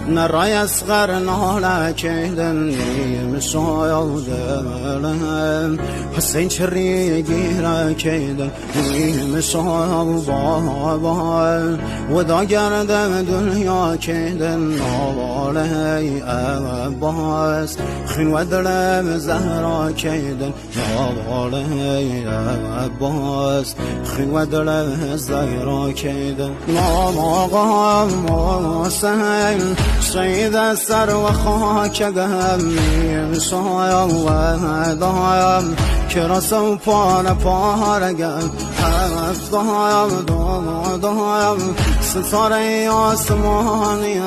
نرای اصغر ناله کهدن نیم سایدن حسین چری گیره کهدن نیم سایدن ودا گردم دنیا کهدن نواله عباس خین و دلم زهرا کهدن نواله عباس خین و دلم زهرا کهدن نام سهل سید سر و خاک گم سایم و دایم کراسم پارگم هفت دایم ستاره آسمانی